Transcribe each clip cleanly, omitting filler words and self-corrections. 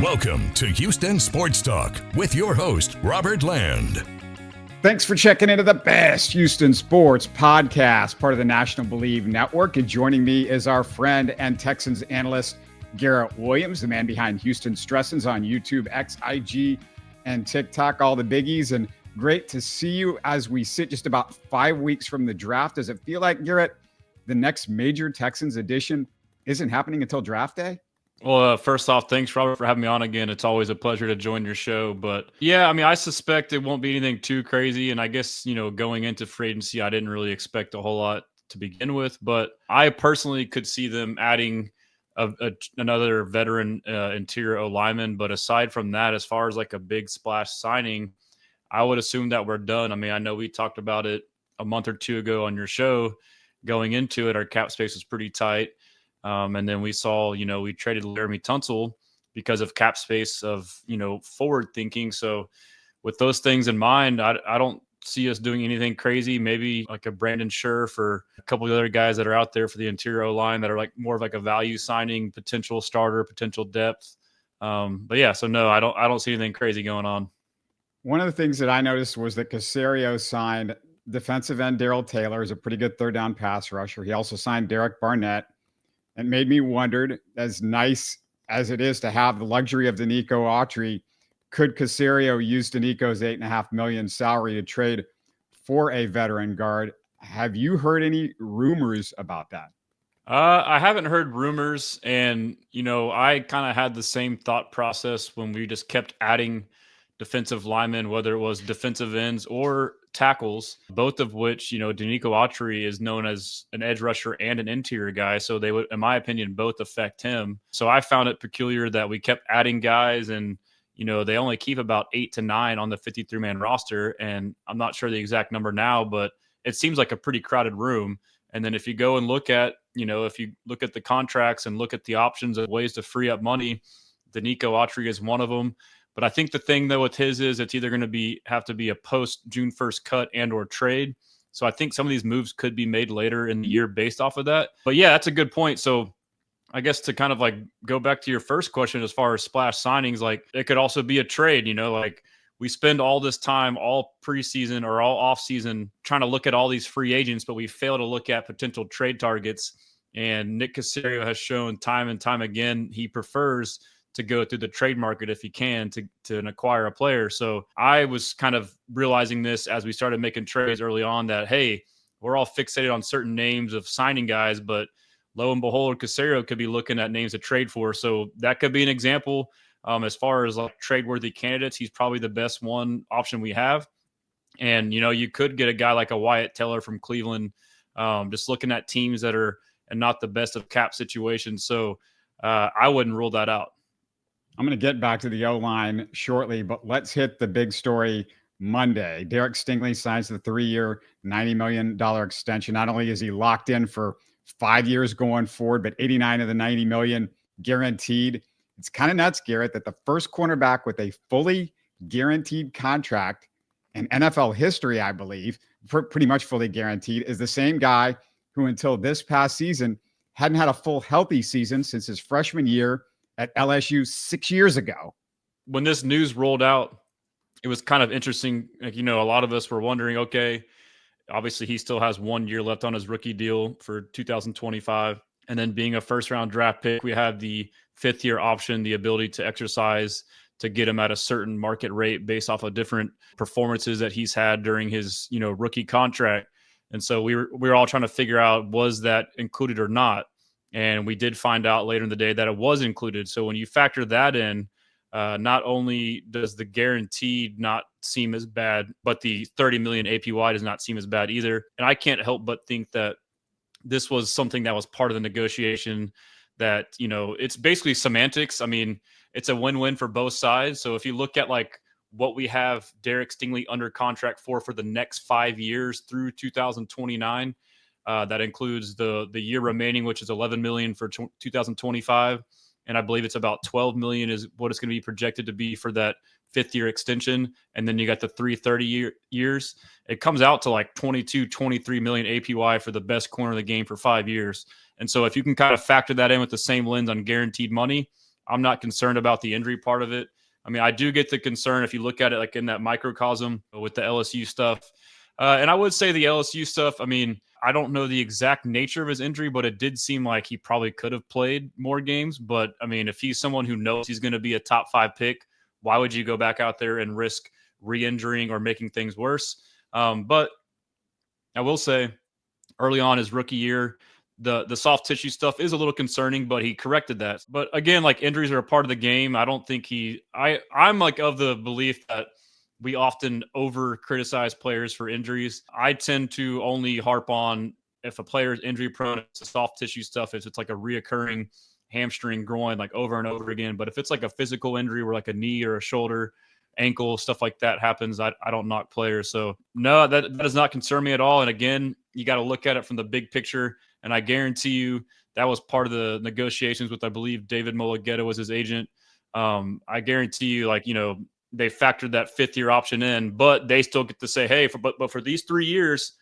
Welcome to Houston Sports Talk with your host, Robert Land. Thanks for checking into the best Houston sports podcast, part of the National Bleav Network. And joining me is our friend and Texans analyst, Garrett Williams, the man behind Houston Stressans on YouTube, X, IG, and TikTok, all the biggies. And great to see you as we sit just about 5 weeks from the draft. Does it feel like, Garrett, the next major Texans edition isn't happening until draft day? Well, first off, thanks, Robert, for having me on again. It's always a pleasure to join your show. But yeah, I mean, I suspect it won't be anything too crazy. And I guess, going into free agency, I didn't really expect a whole lot to begin with. But I personally could see them adding another veteran interior O-lineman. But aside from that, as far as like a big splash signing, I would assume that we're done. I mean, I know we talked about it a month or two ago on your show. Going into it, our cap space was pretty tight. And then we saw, we traded LT Tunsil because of cap space of, forward thinking. So with those things in mind, I don't see us doing anything crazy. Maybe like a Brandon Scherf for a couple of other guys that are out there for the interior O-line that are like more of like a value signing, potential starter, potential depth. But yeah, so no, I don't see anything crazy going on. One of the things that I noticed was that Caserio signed defensive end Darrell Taylor as a pretty good third down pass rusher. He also signed Derek Barnett. It made me wonder, as nice as it is to have the luxury of Denico Autry, could Caserio use Denico's $8.5 million salary to trade for a veteran guard? Have you heard any rumors about that? I haven't heard rumors. And, I kind of had the same thought process when we just kept adding defensive linemen, whether it was defensive ends or tackles, both of which, Denico Autry is known as an edge rusher and an interior guy. So they would, in my opinion, both affect him. So I found it peculiar that we kept adding guys and, they only keep about 8 to 9 on the 53-man roster. And I'm not sure the exact number now, but it seems like a pretty crowded room. And then if you go and look at, if you look at the contracts and look at the options of ways to free up money, Denico Autry is one of them. But I think the thing, though, with his is it's either going to have to be a post-June 1st cut and or trade. So I think some of these moves could be made later in the year based off of that. But, yeah, that's a good point. So I guess to kind of like go back to your first question as far as splash signings, like it could also be a trade, like we spend all this time, all preseason or all offseason trying to look at all these free agents, but we fail to look at potential trade targets. And Nick Caserio has shown time and time again he prefers to go through the trade market if he can to acquire a player. So I was kind of realizing this as we started making trades early on that, hey, we're all fixated on certain names of signing guys, but lo and behold, Caserio could be looking at names to trade for. So that could be an example. As far as like trade-worthy candidates, he's probably the best one option we have. And, you could get a guy like a Wyatt Teller from Cleveland, just looking at teams that are and not the best of cap situations. So I wouldn't rule that out. I'm going to get back to the O-line shortly, but let's hit the big story Monday. Derek Stingley signs the 3-year, $90 million extension. Not only is he locked in for 5 years going forward, but 89 of the 90 million guaranteed. It's kind of nuts, Garrett, that the first cornerback with a fully guaranteed contract in NFL history, I Bleav, pretty much fully guaranteed, is the same guy who until this past season hadn't had a full healthy season since his freshman year at LSU 6 years ago. When this news rolled out, it was kind of interesting. Like, a lot of us were wondering, okay, obviously he still has 1 year left on his rookie deal for 2025. And then being a first round draft pick, we have the 5th year option, the ability to exercise to get him at a certain market rate based off of different performances that he's had during his, rookie contract. And so we were all trying to figure out, was that included or not? And we did find out later in the day that it was included. So when you factor that in, not only does the guaranteed not seem as bad, but the $30 million APY does not seem as bad either. And I can't help but think that this was something that was part of the negotiation that, it's basically semantics. I mean, it's a win-win for both sides. So if you look at like what we have Derek Stingley under contract for the next 5 years through 2029, that includes the year remaining, which is $11 million for 2025. And I Bleav it's about $12 million is what it's going to be projected to be for that 5th year extension. And then you got the 3 years. It comes out to like 23 million APY for the best corner of the game for 5 years. And so if you can kind of factor that in with the same lens on guaranteed money, I'm not concerned about the injury part of it. I mean, I do get the concern if you look at it like in that microcosm with the LSU stuff. And I would say the LSU stuff, I mean, I don't know the exact nature of his injury, but it did seem like he probably could have played more games. But I mean, if he's someone who knows he's going to be a top 5 pick, why would you go back out there and risk re-injuring or making things worse? But I will say early on his rookie year, the soft tissue stuff is a little concerning, but he corrected that. But again, like injuries are a part of the game. I don't think I'm like of the belief that we often over criticize players for injuries. I tend to only harp on if a player is injury prone, it's the soft tissue stuff. If it's like a reoccurring hamstring, groin, like over and over again. But if it's like a physical injury where like a knee or a shoulder, ankle, stuff like that happens, I don't knock players. So no, that does not concern me at all. And again, you got to look at it from the big picture. And I guarantee you that was part of the negotiations with, I Bleav, David Mulugeta was his agent. I guarantee you, like, you know, they factored that 5th-year option in, but they still get to say, hey, but for these 3 years,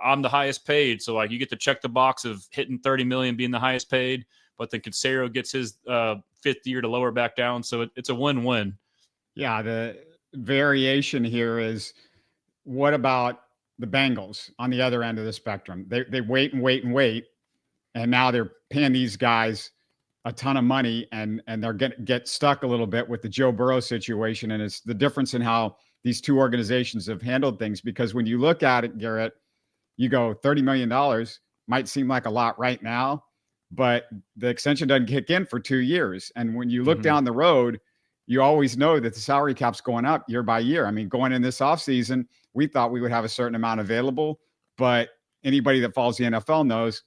I'm the highest paid. So like you get to check the box of hitting 30 million, being the highest paid, but then Caserio gets his 5th year to lower back down. So it's a win-win. Yeah, the variation here is, what about the Bengals on the other end of the spectrum? They wait and wait and wait, and now they're paying these guys a ton of money, and they're get stuck a little bit with the Joe Burrow situation. And it's the difference in how these two organizations have handled things. Because when you look at it, Garrett, you go $30 million might seem like a lot right now, but the extension doesn't kick in for 2 years. And when you look down the road, you always know that the salary cap's going up year by year. I mean, going in this offseason, we thought we would have a certain amount available, but anybody that follows the NFL knows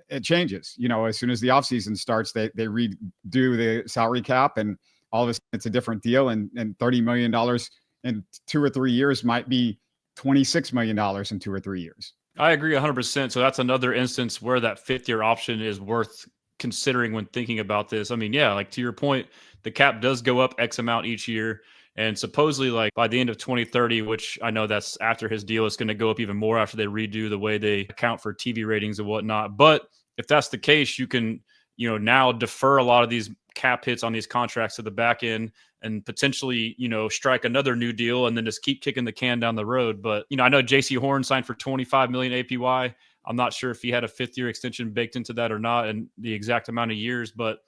it changes. You know, as soon as the offseason starts, they redo the salary cap, and all of a sudden it's a different deal. And $30 million in 2 or 3 years might be $26 million in 2 or 3 years. I agree 100%. So that's another instance where that 5th-year option is worth considering when thinking about this. I mean, yeah, like to your point, the cap does go up X amount each year. And supposedly, like by the end of 2030, which I know that's after his deal, it's going to go up even more after they redo the way they account for TV ratings and whatnot. But if that's the case, you can, you know, now defer a lot of these cap hits on these contracts to the back end and potentially, you know, strike another new deal and then just keep kicking the can down the road. But, you know, I know JC Horn signed for 25 million APY. I'm not sure if he had a 5th-year extension baked into that or not and the exact amount of years, but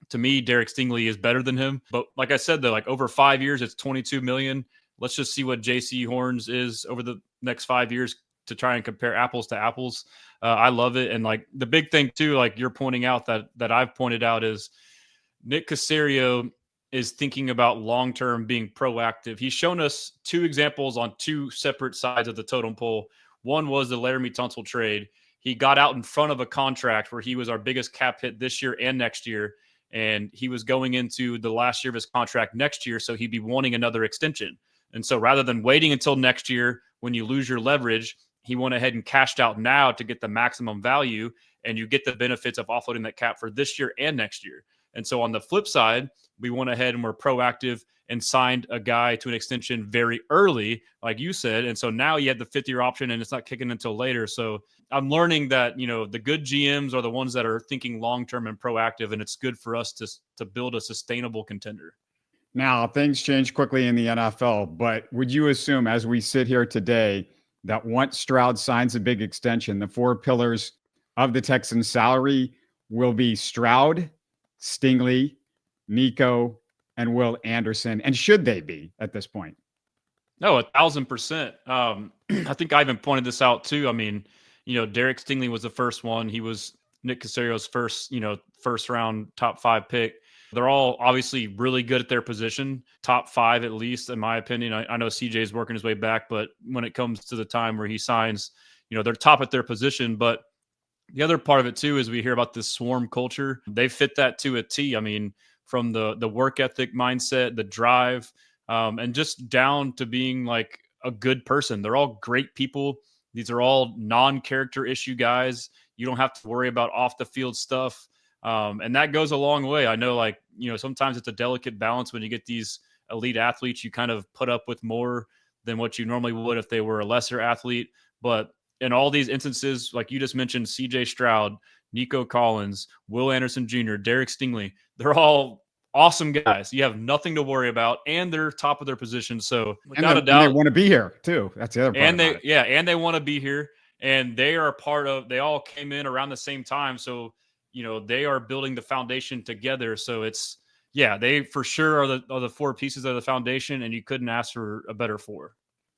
to me, Derek Stingley is better than him. But like I said, though, like over 5 years, it's 22 million. Let's just see what JC Horns is over the next 5 years to try and compare apples to apples. I love it. And like the big thing too, like you're pointing out that I've pointed out, is Nick Caserio is thinking about long-term, being proactive. He's shown us 2 examples on 2 separate sides of the totem pole. One was the LT Tunsil trade. He got out in front of a contract where he was our biggest cap hit this year and next year. And he was going into the last year of his contract next year, so he'd be wanting another extension. And so rather than waiting until next year when you lose your leverage, he went ahead and cashed out now to get the maximum value, and you get the benefits of offloading that cap for this year and next year. And so on the flip side, we went ahead and were proactive and signed a guy to an extension very early, like you said. And so now you had the 5th-year option and it's not kicking until later. So I'm learning that, you know, the good GMs are the ones that are thinking long-term and proactive, and it's good for us to build a sustainable contender. Now, things change quickly in the NFL, but would you assume, as we sit here today, that once Stroud signs a big extension, the 4 pillars of the Texans salary will be Stroud, Stingley, Denico, and Will Anderson? And should they be at this point? No, 1,000%. I think I even pointed this out too. I mean, you know, Derek Stingley was the first one. He was Nick Caserio's first round top 5 pick. They're all obviously really good at their position, top 5 at least, in my opinion. I know CJ's working his way back, but when it comes to the time where he signs, you know, they're top at their position. But the other part of it too is we hear about this swarm culture. They fit that to a T. I mean, from the work ethic mindset, the drive, and just down to being like a good person. They're all great people. These are all non-character issue guys. You don't have to worry about off the field stuff. And that goes a long way. I know, like, you know, sometimes it's a delicate balance when you get these elite athletes, you kind of put up with more than what you normally would if they were a lesser athlete. But in all these instances, like you just mentioned, CJ Stroud, Nico Collins, Will Anderson Jr., Derek Stingley, they're all awesome guys. You have nothing to worry about, and they're top of their position. So without a and doubt, they want to be here too. That's the other part and about it. and they want to be here, and they are a part of. They all came in around the same time, so they are building the foundation together. So it's they for sure are the four pieces of the foundation, and you couldn't ask for a better four.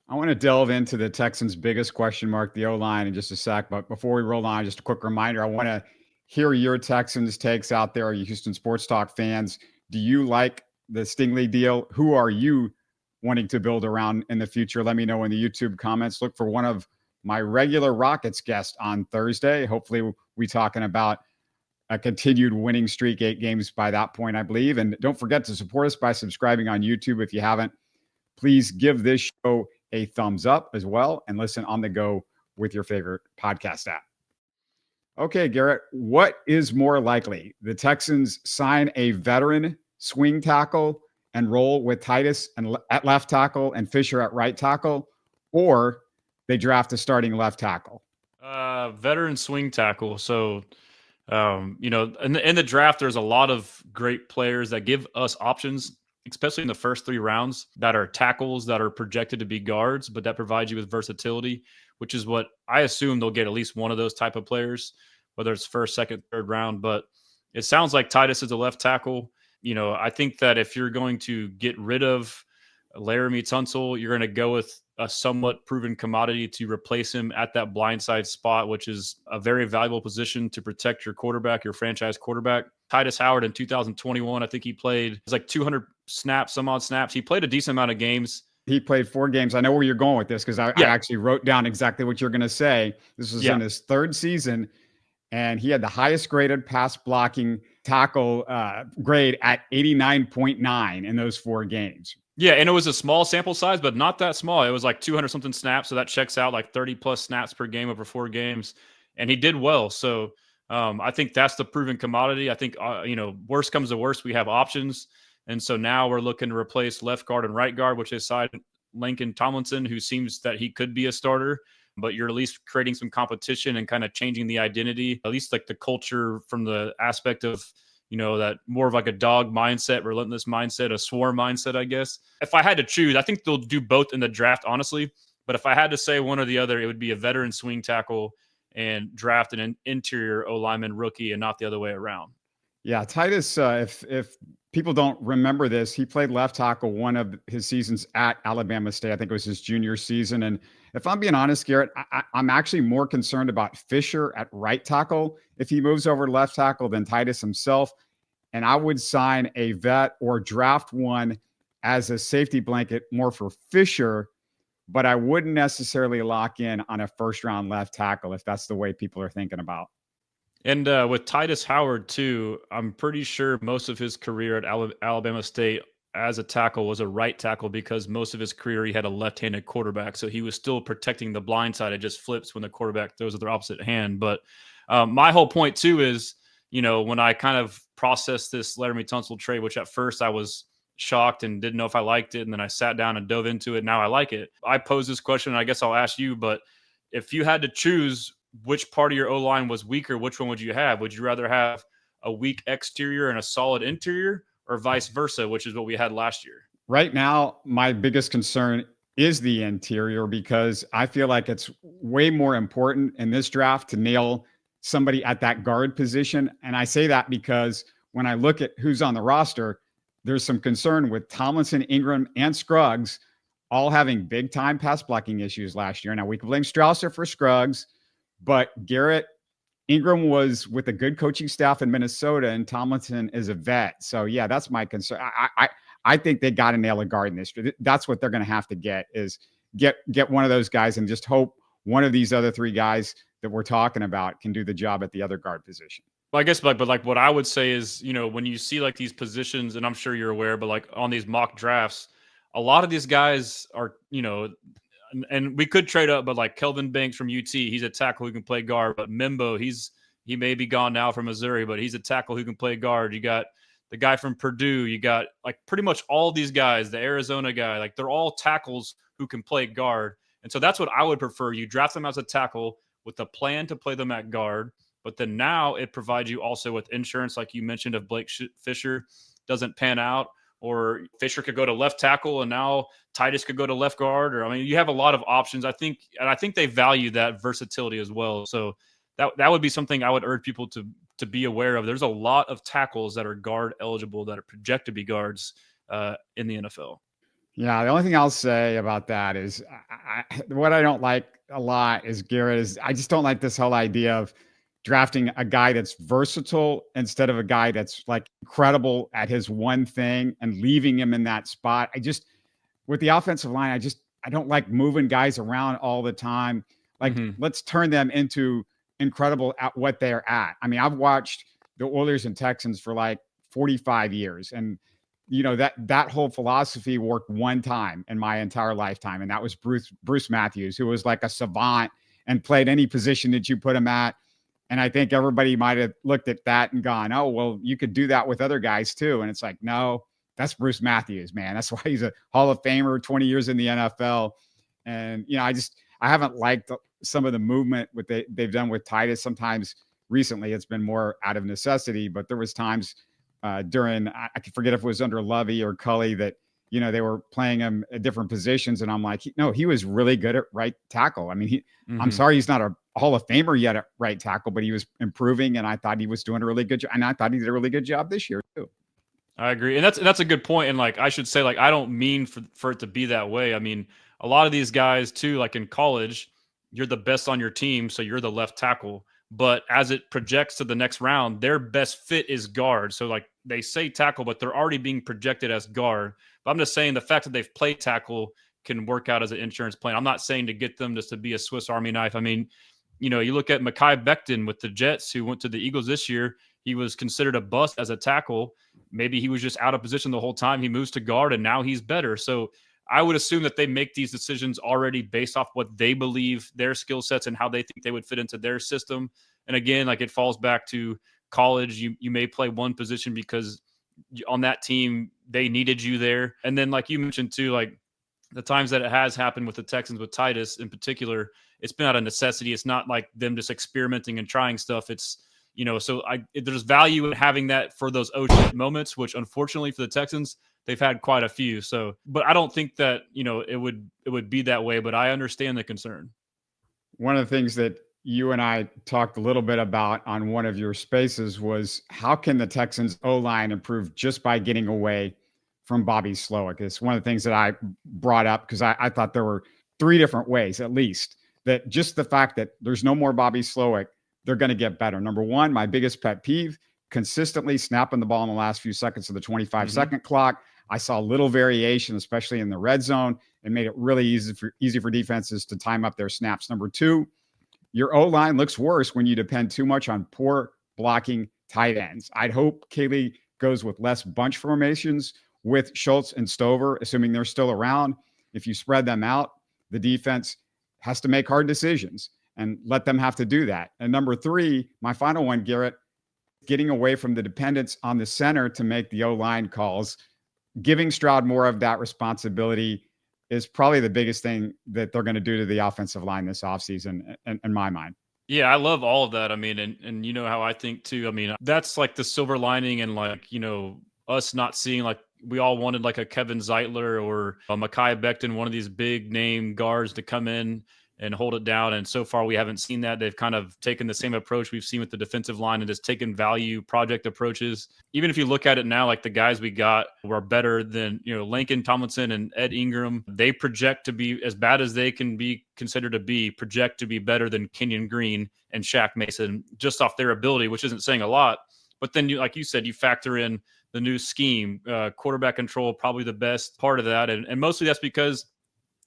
I want to delve into the Texans' biggest question mark, the O-line, in just a sec. But before we roll on, just a quick reminder, I want to hear your Texans takes out there, you Houston Sports Talk fans. Do you like the Stingley deal? Who are you wanting to build around in the future? Let me know in the YouTube comments. Look for one of my regular Rockets guests on Thursday. Hopefully we talking about a continued winning streak, 8 games by that point, I Bleav. And don't forget to support us by subscribing on YouTube if you haven't. Please give this show a thumbs up as well and listen on the go with your favorite podcast app. Okay, Garrett, what is more likely? The Texans sign a veteran swing tackle and roll with Titus at left tackle and Fisher at right tackle, or they draft a starting left tackle? Veteran swing tackle. So, in the draft, there's a lot of great players that give us options, especially in the first 3 rounds, that are tackles that are projected to be guards, but that provides you with versatility, which is what I assume they'll get at least one of those type of players, whether it's first, second, third round. But it sounds like Titus is a left tackle. I think that if you're going to get rid of LT Tunsil, you're going to go with a somewhat proven commodity to replace him at that blindside spot, which is a very valuable position to protect your quarterback, your franchise quarterback. Titus Howard in 2021, I think he played, it was like 200 snaps, some odd snaps. He played a decent amount of games. He played 4 games. I know where you're going with this because I actually wrote down exactly what you're going to say. This was in his 3rd season, and he had the highest graded pass blocking tackle grade at 89.9 in those 4 games. Yeah, and it was a small sample size, but not that small. It was like 200-something snaps, so that checks out, like 30-plus snaps per game over 4 games, and he did well. So I think that's the proven commodity. I think, worst comes to worst, we have options, and so now we're looking to replace left guard and right guard, which is side Lincoln Tomlinson, who seems that he could be a starter, but you're at least creating some competition and kind of changing the identity, at least like the culture from the aspect of that more of like a dog mindset, relentless mindset, a swarm mindset, I guess. If I had to choose, I think they'll do both in the draft, honestly. But if I had to say one or the other, it would be a veteran swing tackle and draft an interior O-lineman rookie and not the other way around. Yeah, Titus, if people don't remember this, he played left tackle one of his seasons at Alabama State. I think it was his junior season. And if I'm being honest, Garrett, I'm actually more concerned about Fisher at right tackle if he moves over to left tackle than Titus himself. And I would sign a vet or draft one as a safety blanket more for Fisher, but I wouldn't necessarily lock in on a first-round left tackle if that's the way people are thinking about. And with Titus Howard, too, I'm pretty sure most of his career at Alabama State as a tackle was a right tackle because most of his career he had a left-handed quarterback. So he was still protecting the blind side. It just flips when the quarterback throws with their opposite hand. But my whole point, too, is, when I kind of processed this LT Tunsil trade, which at first I was shocked and didn't know if I liked it, and then I sat down and dove into it. Now I like it. I posed this question, and I guess I'll ask you, but if you had to choose which part of your O-line was weaker, which one would you have? Would you rather have a weak exterior and a solid interior, or vice versa, which is what we had last year? Right now, my biggest concern is the interior because I feel like it's way more important in this draft to nail somebody at that guard position. And I say that because when I look at who's on the roster, there's some concern with Tomlinson, Ingram, and Scruggs all having big time pass blocking issues last year. Now we can blame Strausser for Scruggs, but Garrett, Ingram was with a good coaching staff in Minnesota, and Tomlinson is a vet. So yeah, that's my concern. I think they got to nail a guard in this. That's what they're going to have to get one of those guys and just hope one of these other 3 guys that we're talking about can do the job at the other guard position. Well, I guess, but what I would say is, when you see like these positions, and I'm sure you're aware, but like on these mock drafts, a lot of these guys are, and we could trade up, but like Kelvin Banks from UT, he's a tackle who can play guard. But Mimbo, he may be gone now from Missouri, but he's a tackle who can play guard. You got the guy from Purdue. You got like pretty much all these guys, the Arizona guy, like they're all tackles who can play guard. And so that's what I would prefer. You draft them as a tackle with a plan to play them at guard. But then now it provides you also with insurance, like you mentioned, of Blake Fisher. doesn't pan out, or Fisher could go to left tackle and now Titus could go to left guard. Or, I mean, you have a lot of options, I think. And I think they value that versatility as well. So that would be something I would urge people to be aware of. There's a lot of tackles that are guard eligible that are projected to be guards in the NFL. Yeah, the only thing I'll say about that is what I don't like a lot is, Garrett, is I just don't like this whole idea of drafting a guy that's versatile instead of a guy that's like incredible at his one thing and leaving him in that spot. With the offensive line, I don't like moving guys around all the time. Like, let's turn them into incredible at what they're at. I mean, I've watched the Oilers and Texans for like 45 years, and that whole philosophy worked one time in my entire lifetime, and that was Bruce Matthews, who was like a savant and played any position that you put him at. And I think everybody might have looked at that and gone, "Oh, well, you could do that with other guys too." And it's like, no, that's Bruce Matthews, man. That's why he's a Hall of Famer, 20 years in the NFL. And I haven't liked some of the movement they've done with Titus. Sometimes recently it's been more out of necessity, but there was times during, I forget if it was under Lovey or Cully, that they were playing him at different positions, and I'm like, no, he was really good at right tackle. I mean, I'm sorry he's not a Hall of Famer yet at right tackle, but he was improving, and I thought he was doing a really good job, and I thought he did a really good job this year too. I agree, and that's a good point. And like, I should say, like, I don't mean for it to be that way. I mean, a lot of these guys too, like in college, you're the best on your team, so you're the left tackle. But as it projects to the next round, their best fit is guard. So like, they say tackle, but they're already being projected as guard. But I'm just saying the fact that they've played tackle can work out as an insurance plan. I'm not saying to get them just to be a Swiss Army knife. I mean, you look at Mekhi Becton with the Jets, who went to the Eagles this year. He was considered a bust as a tackle. Maybe he was just out of position the whole time. He moves to guard, and now he's better. So I would assume that they make these decisions already based off what they believe their skill sets and how they think they would fit into their system. And again, like, it falls back to college. You may play one position because on that team they needed you there. And then, like you mentioned too, like the times that it has happened with the Texans, with Titus in particular, it's been out of necessity. It's not like them just experimenting and trying stuff. It's, so there's value in having that for those moments, which unfortunately for the Texans, they've had quite a few. So, but I don't think that, it would be that way, but I understand the concern. One of the things that you and I talked a little bit about on one of your spaces was, how can the Texans O-line improve just by getting away from Bobby Slowik? It's one of the things that I brought up because I thought there were three different ways, at least, that just the fact that there's no more Bobby Slowik, they're going to get better. Number one, my biggest pet peeve, consistently snapping the ball in the last few seconds of the 25-second clock. I saw little variation, especially in the red zone, and made it really easy for defenses to time up their snaps. Number two, your O-line looks worse when you depend too much on poor blocking tight ends. I'd hope Kaylee goes with less bunch formations with Schultz and Stover, assuming they're still around. If you spread them out, the defense has to make hard decisions and let them have to do that. And number three, my final one, Garrett, getting away from the dependence on the center to make the O-line calls, giving Stroud more of that responsibility is probably the biggest thing that they're going to do to the offensive line this offseason, in my mind. Yeah, I love all of that. I mean, and you know how I think too. I mean, that's like the silver lining, and like, us not seeing, like, we all wanted like a Kevin Zeitler or a Mekhi Becton, one of these big name guards to come in and hold it down. And so far we haven't seen that. They've kind of taken the same approach we've seen with the defensive line and just taken value project approaches. Even if you look at it now, like the guys we got were better than, Lincoln Tomlinson and Ed Ingram. They project to be, as bad as they can be considered to be, project to be better than Kenyon Green and Shaq Mason, just off their ability, which isn't saying a lot. But then, like you said, you factor in the new scheme, quarterback control, probably the best part of that. And mostly that's because,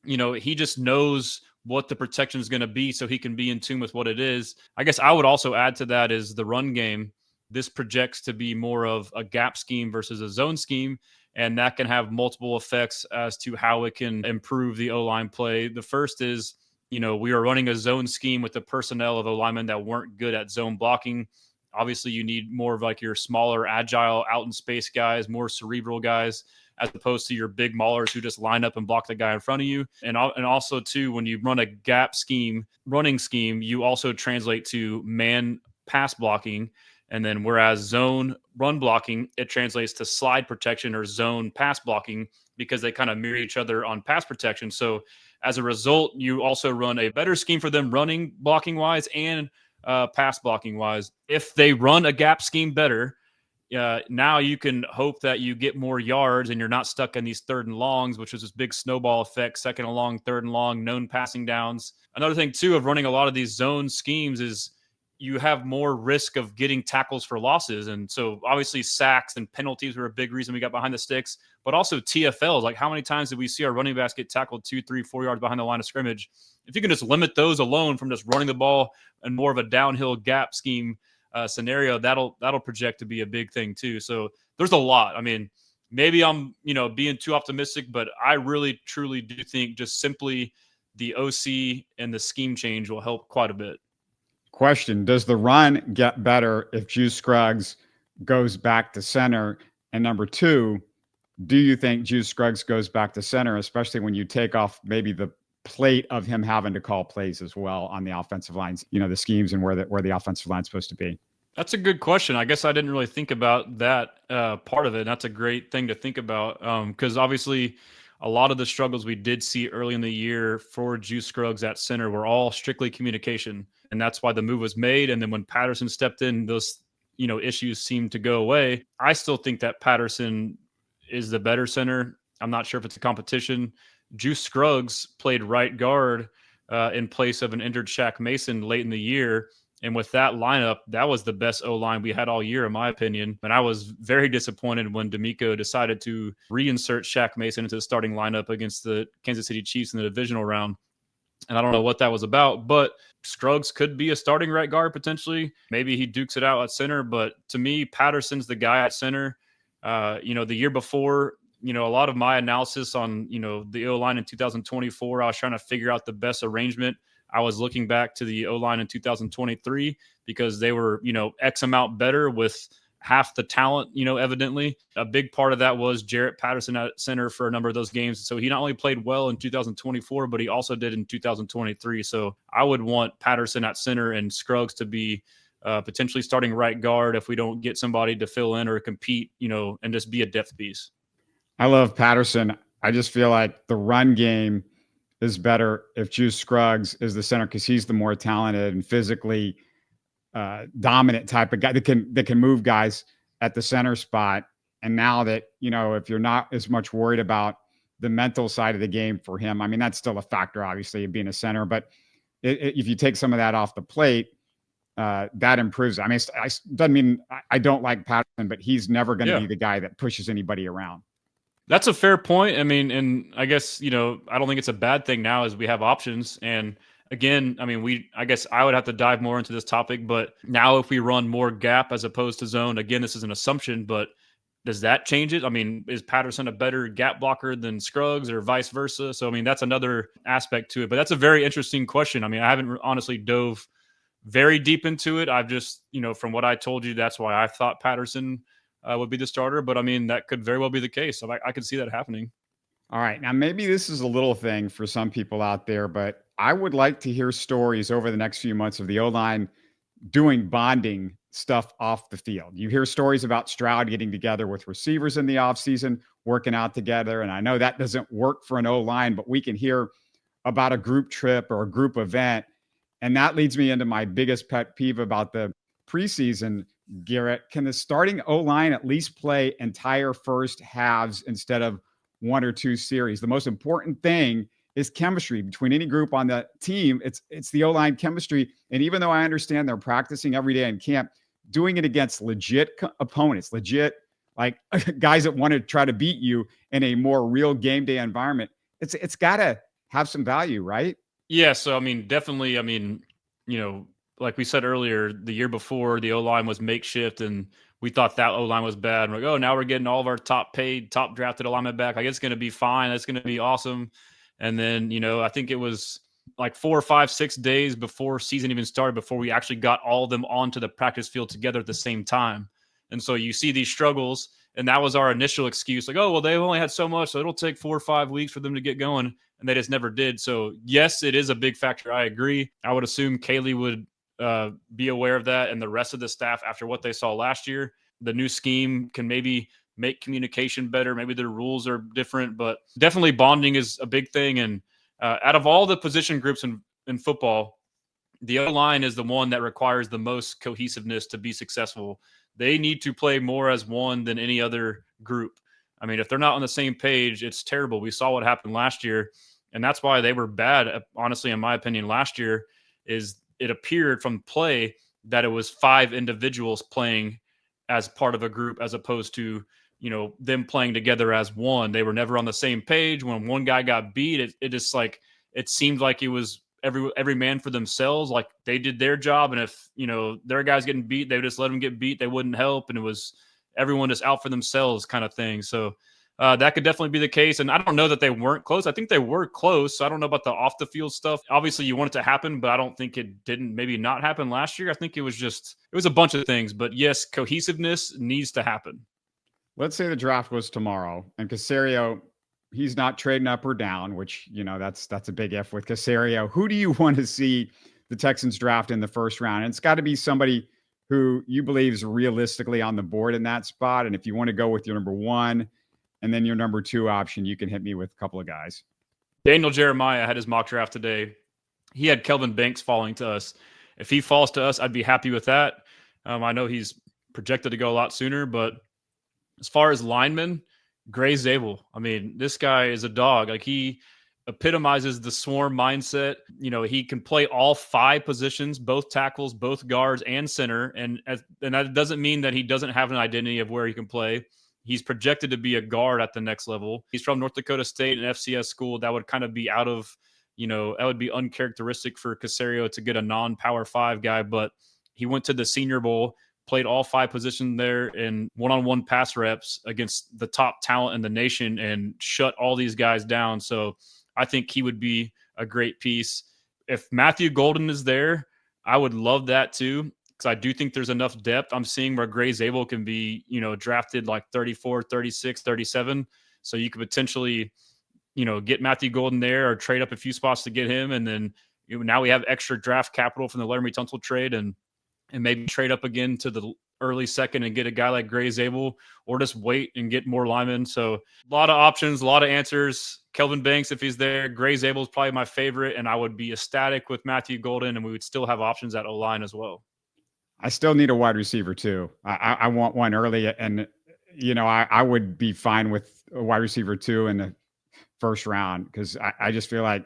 he just knows what the protection is going to be, so he can be in tune with what it is. I guess I would also add to that is the run game. This projects to be more of a gap scheme versus a zone scheme, and that can have multiple effects as to how it can improve the O-line play. The first is, we are running a zone scheme with the personnel of O-linemen that weren't good at zone blocking. Obviously, you need more of like your smaller, agile, out in space guys, more cerebral guys, as opposed to your big maulers who just line up and block the guy in front of you. And also, too, when you run a gap scheme, running scheme, you also translate to man pass blocking. And then whereas zone run blocking, it translates to slide protection or zone pass blocking because they kind of mirror each other on pass protection. So as a result, you also run a better scheme for them running blocking wise and pass blocking wise. If they run a gap scheme better, now you can hope that you get more yards and you're not stuck in these 3rd and longs, which is this big snowball effect, 2nd and long, 3rd and long, known passing downs. Another thing too of running a lot of these zone schemes is you have more risk of getting tackles for losses. And so obviously sacks and penalties were a big reason we got behind the sticks, but also TFLs. Like how many times did we see our running backs get tackled 2, 3, 4 yards behind the line of scrimmage? If you can just limit those alone from just running the ball and more of a downhill gap scheme scenario, that'll project to be a big thing too. So there's a lot. I mean, maybe I'm, being too optimistic, but I really, truly do think just simply the OC and the scheme change will help quite a bit. Question: does the run get better if Juice Scruggs goes back to center? And number 2, do you think Juice Scruggs goes back to center, especially when you take off maybe the plate of him having to call plays as well on the offensive lines, the schemes and where the offensive line's supposed to be? That's a good question. I guess I didn't really think about that part of it. That's a great thing to think about because obviously a lot of the struggles we did see early in the year for Juice Scruggs at center were all strictly communication. And that's why the move was made. And then when Patterson stepped in, those, issues seemed to go away. I still think that Patterson is the better center. I'm not sure if it's a competition. Juice Scruggs played right guard in place of an injured Shaq Mason late in the year. And with that lineup, that was the best O-line we had all year, in my opinion. And I was very disappointed when Denico decided to reinsert Shaq Mason into the starting lineup against the Kansas City Chiefs in the divisional round. And I don't know what that was about, but Scruggs could be a starting right guard potentially. Maybe he dukes it out at center. But to me, Patterson's the guy at center. The year before, a lot of my analysis on, the O-line in 2024, I was trying to figure out the best arrangement. I was looking back to the O-line in 2023 because they were, X amount better with half the talent, evidently. A big part of that was Jarrett Patterson at center for a number of those games. So he not only played well in 2024, but he also did in 2023. So I would want Patterson at center and Scruggs to be potentially starting right guard if we don't get somebody to fill in or compete, and just be a depth piece. I love Patterson. I just feel like the run game is better if Juice Scruggs is the center because he's the more talented and physically dominant type of guy that can move guys at the center spot. And now that, if you're not as much worried about the mental side of the game for him, I mean, that's still a factor, obviously, of being a center. But if you take some of that off the plate, that improves. I mean, it doesn't mean I don't like Patterson, but he's never going to be the guy that pushes anybody around. That's a fair point. I mean, and I guess, I don't think it's a bad thing now as we have options. And again, I mean, I guess I would have to dive more into this topic, but now if we run more gap as opposed to zone, again, this is an assumption, but does that change it? I mean, is Patterson a better gap blocker than Scruggs or vice versa? So, I mean, that's another aspect to it, but that's a very interesting question. I mean, I haven't honestly dove very deep into it. I've just, from what I told you, that's why I thought Patterson would be the starter, but I mean, that could very well be the case. So I could see that happening. All right. Now, maybe this is a little thing for some people out there, but I would like to hear stories over the next few months of the O-line doing bonding stuff off the field. You hear stories about Stroud getting together with receivers in the offseason, working out together. And I know that doesn't work for an O-line, but we can hear about a group trip or a group event. And that leads me into my biggest pet peeve about the preseason. Garrett, can the starting O-line at least play entire first halves instead of 1 or 2 series? The most important thing is chemistry between any group on the team. It's the O-line chemistry. And even though I understand they're practicing every day in camp, doing it against legit opponents, legit like guys that want to try to beat you in a more real game day environment, it's got to have some value, right? Yeah. So, I mean, definitely, like we said earlier, the year before the O-line was makeshift and we thought that O-line was bad. And we're like, oh, now we're getting all of our top paid, top drafted O-linemen back. Like, it's going to be fine. It's going to be awesome. And then, I think it was like 4 or 5, 6 days before season even started, before we actually got all of them onto the practice field together at the same time. And so you see these struggles, and that was our initial excuse. Like, oh, well, they've only had so much, so it'll take 4 or 5 weeks for them to get going. And they just never did. So yes, it is a big factor. I agree. I would assume Kaylee would be aware of that, and the rest of the staff after what they saw last year. The new scheme can maybe make communication better. Maybe the rules are different, but definitely bonding is a big thing. And out of all the position groups in football, the O-line is the one that requires the most cohesiveness to be successful. They need to play more as one than any other group. I mean, if they're not on the same page, it's terrible. We saw what happened last year, and that's why they were bad, honestly, in my opinion, last year. Is it appeared from play that it was 5 individuals playing as part of a group as opposed to, them playing together as one. They were never on the same page. When one guy got beat, it just it seemed like it was every man for themselves. Like they did their job, and if their guys getting beat, they would just let them get beat. They wouldn't help, and it was everyone just out for themselves kind of thing. So that could definitely be the case. And I don't know that they weren't close. I think they were close. So I don't know about the off the field stuff. Obviously you want it to happen, but I don't think it didn't maybe not happen last year. I think it was a bunch of things, but yes, cohesiveness needs to happen. Let's say the draft was tomorrow and Caserio, he's not trading up or down, which, that's a big if with Caserio. Who do you want to see the Texans draft in the first round? And it's got to be somebody who you believe is realistically on the board in that spot. And if you want to go with your number 1 and then your number 2 option, you can hit me with a couple of guys. Daniel Jeremiah had his mock draft today. He had Kelvin Banks falling to us. If he falls to us, I'd be happy with that. I know he's projected to go a lot sooner, but as far as linemen, Gray Zabel. I mean, this guy is a dog. Like he epitomizes the swarm mindset. He can play all 5 positions, both tackles, both guards, and center. And that doesn't mean that he doesn't have an identity of where he can play. He's projected to be a guard at the next level. He's from North Dakota State, an FCS school. That would kind of be out of, that would be uncharacteristic for Caserio to get a non-Power 5 guy. But he went to the Senior Bowl, played all 5 positions there in one-on-one pass reps against the top talent in the nation and shut all these guys down. So I think he would be a great piece. If Matthew Golden is there, I would love that too, because I do think there's enough depth. I'm seeing where Gray Zabel can be, drafted like 34, 36, 37. So you could potentially, get Matthew Golden there or trade up a few spots to get him. And then now we have extra draft capital from the LT Tunsil trade and maybe trade up again to the early second and get a guy like Gray Zabel, or just wait and get more linemen. So a lot of options, a lot of answers. Kelvin Banks, if he's there, Gray Zabel is probably my favorite, and I would be ecstatic with Matthew Golden, and we would still have options at O-line as well. I still need a wide receiver too. I want one early, and I would be fine with a wide receiver too in the first round, because I just feel like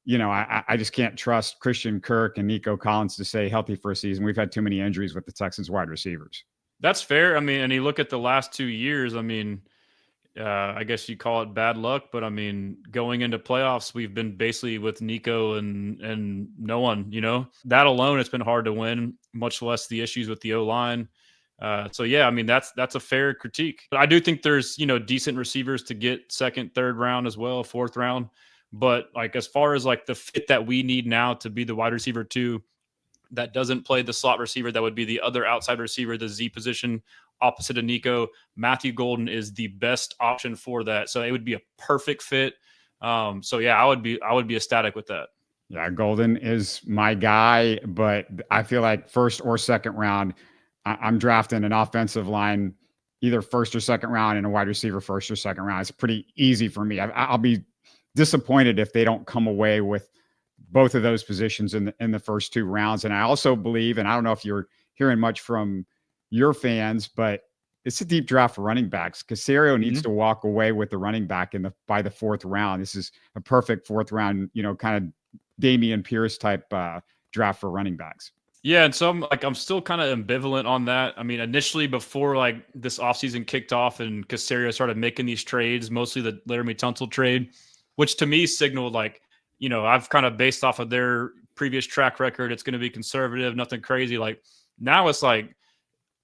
I just can't trust Christian Kirk and Nico Collins to stay healthy for a season. We've had too many injuries with the Texans wide receivers. That's fair. I mean, and you look at the last 2 years, I mean, I guess you call it bad luck, but I mean, going into playoffs, we've been basically with Nico and no one, that alone, it's been hard to win, much less the issues with the O-line. So yeah, I mean, that's a fair critique, but I do think there's, decent receivers to get second, third round as well, fourth round. But like, as far as like the fit that we need now to be the wide receiver 2, that doesn't play the slot receiver, that would be the other outside receiver, the Z position opposite of Nico, Matthew Golden is the best option for that. So it would be a perfect fit. So yeah, I would be ecstatic with that. Yeah, Golden is my guy, but I feel like first or second round, I'm drafting an offensive line, either first or second round, and a wide receiver first or second round. It's pretty easy for me. I'll be disappointed if they don't come away with both of those positions in the first 2 rounds. And I also believe, and I don't know if you're hearing much from your fans, but it's a deep draft for running backs. Caserio needs to walk away with the running back by the 4th round. This is a perfect 4th round, kind of Dameon Pierce type draft for running backs. Yeah, and so I'm still kind of ambivalent on that. I mean, initially before like this offseason kicked off and Caserio started making these trades, mostly the LT Tunsil trade, which to me signaled like, I've kind of based off of their previous track record, it's going to be conservative, nothing crazy. Like now it's like,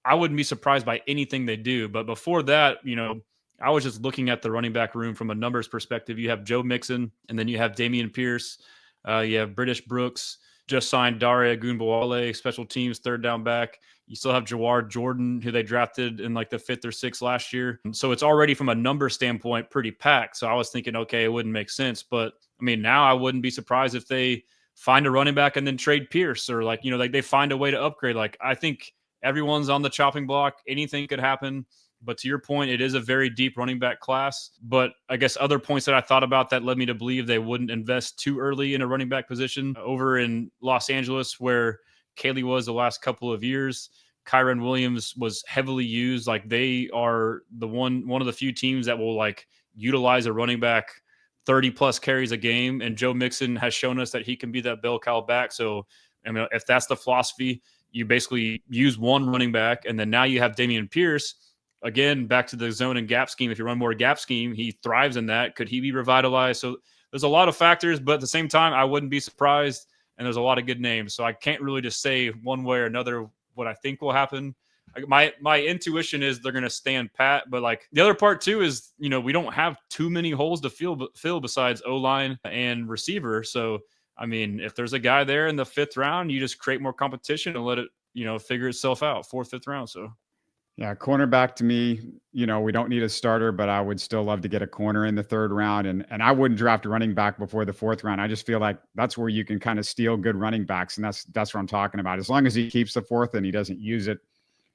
I wouldn't be surprised by anything they do. But before that, I was just looking at the running back room from a numbers perspective. You have Joe Mixon, and then you have Dameon Pierce. You have British Brooks, just signed Daria Gunbowale, special teams, third down back. You still have Jawar Jordan, who they drafted in like the 5th or 6th last year. So it's already from a number standpoint pretty packed. So I was thinking, okay, it wouldn't make sense. But I mean, now I wouldn't be surprised if they find a running back and then trade Pierce, or like, like they find a way to upgrade. Like, I think everyone's on the chopping block. Anything could happen. But to your point, it is a very deep running back class. But I guess other points that I thought about that led me to believe they wouldn't invest too early in a running back position over in Los Angeles, where Kaylee was the last couple of years. Kyren Williams was heavily used. Like, they are one of the few teams that will like utilize a running back 30 plus carries a game. And Joe Mixon has shown us that he can be that bell cow back. So, I mean, if that's the philosophy, you basically use one running back, and then now you have Dameon Pierce. Again, back to the zone and gap scheme. If you run more gap scheme, he thrives in that. Could he be revitalized? So there's a lot of factors, but at the same time, I wouldn't be surprised. And there's a lot of good names. So I can't really just say one way or another what I think will happen. My intuition is they're going to stand pat. But like the other part too is, we don't have too many holes to fill besides O-line and receiver. So, I mean, if there's a guy there in the 5th round, you just create more competition and let it, figure itself out. 4th, 5th round. So. Yeah, cornerback to me, we don't need a starter, but I would still love to get a corner in the 3rd round. And I wouldn't draft a running back before the 4th round. I just feel like that's where you can kind of steal good running backs. And that's what I'm talking about. As long as he keeps the 4th and he doesn't use it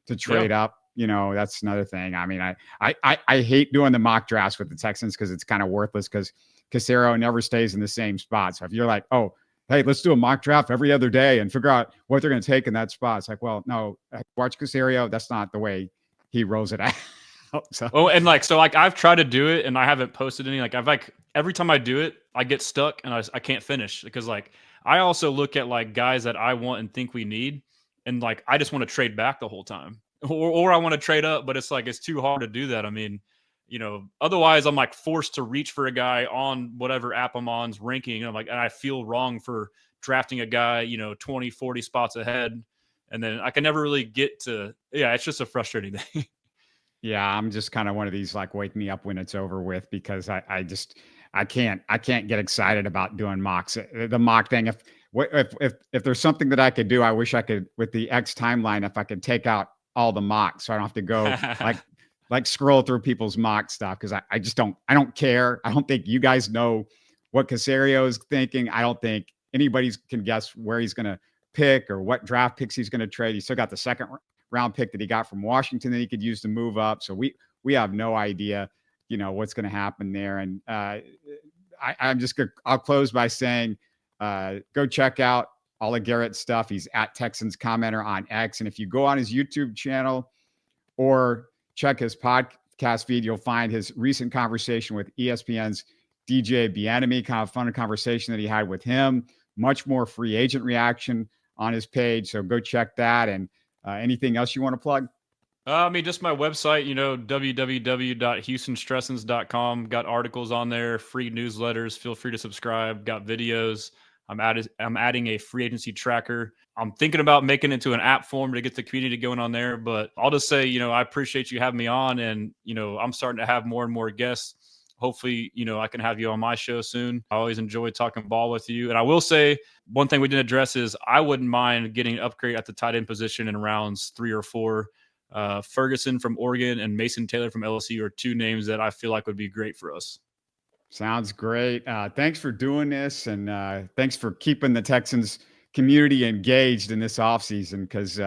to trade up, that's another thing. I mean, I hate doing the mock drafts with the Texans because it's kind of worthless because Caserio never stays in the same spot. So if you're like, oh, hey, let's do a mock draft every other day and figure out what they're going to take in that spot. It's like, well, no, watch Caserio. That's not the way he rolls it out. So. Oh, and I've tried to do it and I haven't posted any. Every time I do it, I get stuck and I can't finish because I also look at guys that I want and think we need. And I just want to trade back the whole time or I want to trade up, but it's too hard to do that. I mean, otherwise I'm forced to reach for a guy on whatever app I'm on's ranking. And I feel wrong for drafting a guy, 20, 40 spots ahead. And then I can never really get to, it's just a frustrating thing. Yeah, I'm just kind of one of these wake me up when it's over with because I can't get excited about doing mocks. The mock thing, if there's something that I could do, I wish I could with the X timeline, if I could take out all the mocks so I don't have to go scroll through people's mock stuff because I just don't care. I don't think you guys know what Caserio is thinking. I don't think anybody can guess where he's going to pick or what draft picks he's going to trade. He still got the 2nd round pick that he got from Washington that he could use to move up. So we have no idea, what's going to happen there. And I'll close by saying, go check out all of Garrett's stuff. He's at Texans Commenter on X. And if you go on his YouTube channel or check his podcast feed, you'll find his recent conversation with ESPN's DJ Bieniemy, kind of fun conversation that he had with him. Much more free agent reaction on his page. So go check that. And anything else you want to plug? Just my website, www.houstonstressans.com. Got articles on there, free newsletters. Feel free to subscribe. Got videos. I'm adding a free agency tracker. I'm thinking about making it into an app form to get the community going on there. But I'll just say, I appreciate you having me on. And, I'm starting to have more and more guests. Hopefully, I can have you on my show soon. I always enjoy talking ball with you. And I will say one thing we didn't address is I wouldn't mind getting an upgrade at the tight end position in rounds 3 or 4. Ferguson from Oregon and Mason Taylor from LSU are 2 names that I feel like would be great for us. Sounds great. Thanks for doing this. And thanks for keeping the Texans community engaged in this offseason because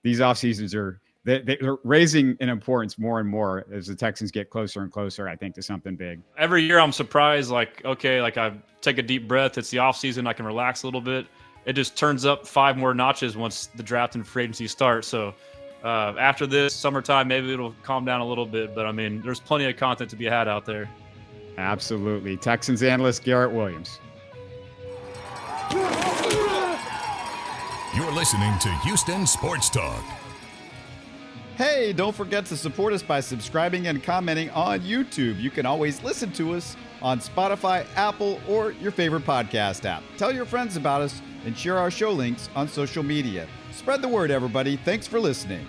these off seasons are they're raising in importance more and more as the Texans get closer and closer, I think, to something big. Every year I'm surprised, I take a deep breath. It's the offseason. I can relax a little bit. It just turns up 5 more notches once the draft and free agency starts. So after this summertime, maybe it'll calm down a little bit. But, there's plenty of content to be had out there. Absolutely. Texans Analyst Garrett Williams. You're listening to Houston Sports Talk. Hey, don't forget to support us by subscribing and commenting on YouTube. You can always listen to us on Spotify, Apple, or your favorite podcast app. Tell your friends about us and share our show links on social media. Spread the word, everybody. Thanks for listening.